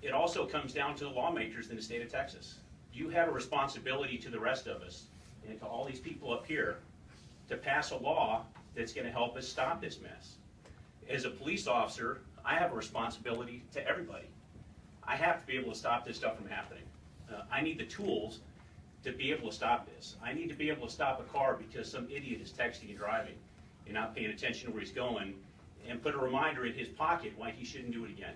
it also comes down to the lawmakers in the state of Texas. You have a responsibility to the rest of us and to all these people up here to pass a law that's going to help us stop this mess. As a police officer, I have a responsibility to everybody. I have to be able to stop this stuff from happening. I need the tools to be able to stop this. I need to be able to stop a car because some idiot is texting and driving and not paying attention to where he's going, and put a reminder in his pocket why he shouldn't do it again.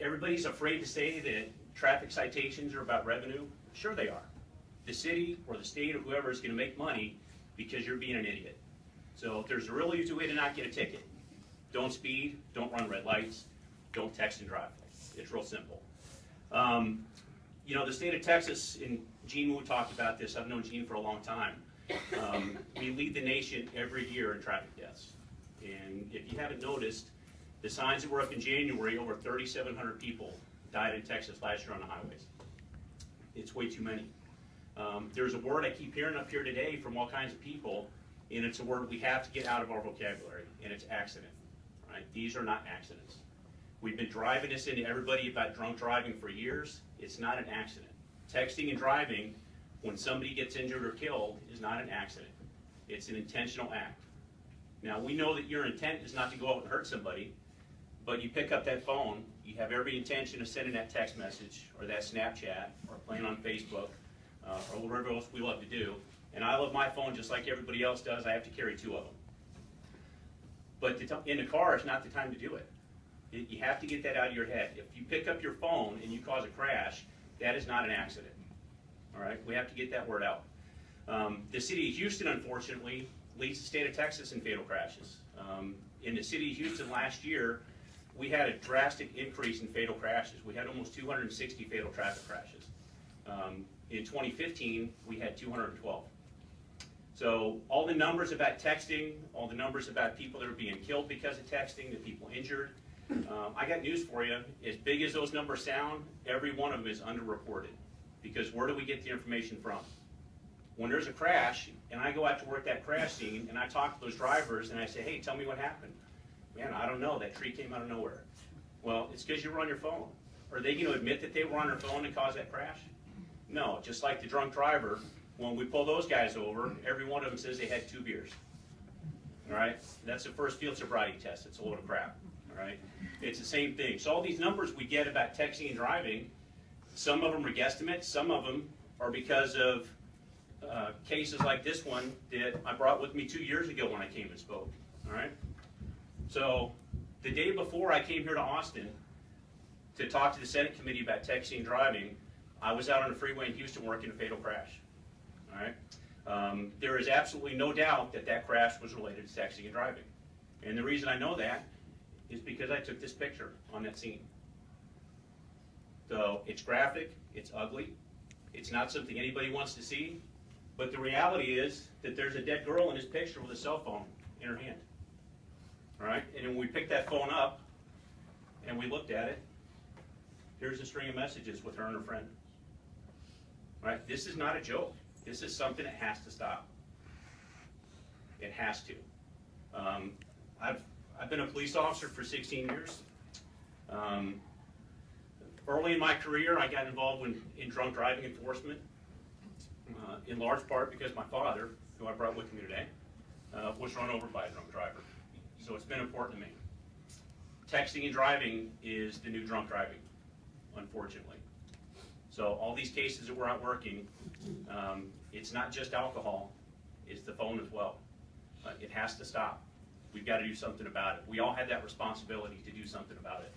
Everybody's afraid to say that traffic citations are about revenue. Sure they are. The city or the state or whoever is going to make money because you're being an idiot. So if there's a real easy way to not get a ticket, don't speed, don't run red lights, don't text and drive. It's real simple. You know, the state of Texas, and Gene Wu talked about this, I've known Gene for a long time. We lead the nation every year in traffic deaths. And if you haven't noticed, the signs that were up in January, over 3,700 people died in Texas last year on the highways. It's way too many. There's a word I keep hearing up here today from all kinds of people, and it's a word we have to get out of our vocabulary, and it's accident. Right? These are not accidents. We've been driving this into everybody about drunk driving for years. It's not an accident. Texting and driving when somebody gets injured or killed is not an accident. It's an intentional act. Now, we know that your intent is not to go out and hurt somebody, but you pick up that phone, you have every intention of sending that text message or that Snapchat or playing on Facebook or whatever else we love to do. And I love my phone just like everybody else does. I have to carry 2 of them. But in the car, it's not the time to do it. You have to get that out of your head. If you pick up your phone and you cause a crash, that is not an accident. All right, we have to get that word out. The city of Houston, unfortunately, leads the state of Texas in fatal crashes. In the city of Houston last year, we had a drastic increase in fatal crashes. We had almost 260 fatal traffic crashes. In 2015, we had 212. So all the numbers about texting, all the numbers about people that are being killed because of texting, the people injured, I got news for you. As big as those numbers sound, every one of them is underreported. Because where do we get the information from? When there's a crash, and I go out to work that crash scene, and I talk to those drivers, and I say, hey, tell me what happened. Man, I don't know. That tree came out of nowhere. Well, it's because you were on your phone. Are they going to admit that they were on their phone and caused that crash? No. Just like the drunk driver, when we pull those guys over, every one of them says they had 2 beers. All right? That's the first field sobriety test. It's a load of crap. All right? It's the same thing. So all these numbers we get about texting and driving, some of them are guesstimates. Some of them are because of cases like this one that I brought with me 2 years ago when I came and spoke. All right? So the day before I came here to Austin to talk to the Senate committee about texting and driving, I was out on the freeway in Houston working a fatal crash. All right? There is absolutely no doubt that that crash was related to texting and driving. And the reason I know that is because I took this picture on that scene. So it's graphic, it's ugly, it's not something anybody wants to see, but the reality is that there's a dead girl in this picture with a cell phone in her hand. All right? And when we picked that phone up and we looked at it, here's a string of messages with her and her friend. All right? This is not a joke. This is something that has to stop. It has to. I've been a police officer for 16 years. Early in my career, I got involved in drunk driving enforcement, in large part because my father, who I brought with me today, was run over by a drunk driver. So it's been important to me. Texting and driving is the new drunk driving, unfortunately. So all these cases that we're out working, it's not just alcohol, it's the phone as well. It has to stop. We've got to do something about it. We all have that responsibility to do something about it.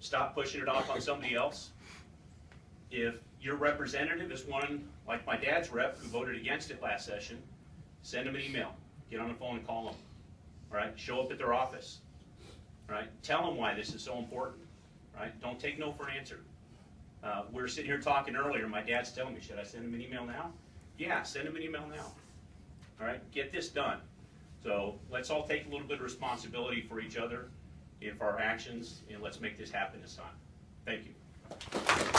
Stop pushing it off on somebody else. If your representative is one like my dad's rep who voted against it last session, send them an email. Get on the phone and call them. Right? Show up at their office. Right? Tell them why this is so important. Right? Don't take no for an answer. We were sitting here talking earlier. My dad's telling me, should I send him an email now? Yeah, send him an email now. All right? Get this done. So let's all take a little bit of responsibility for each other and for our actions, and let's make this happen this time. Thank you.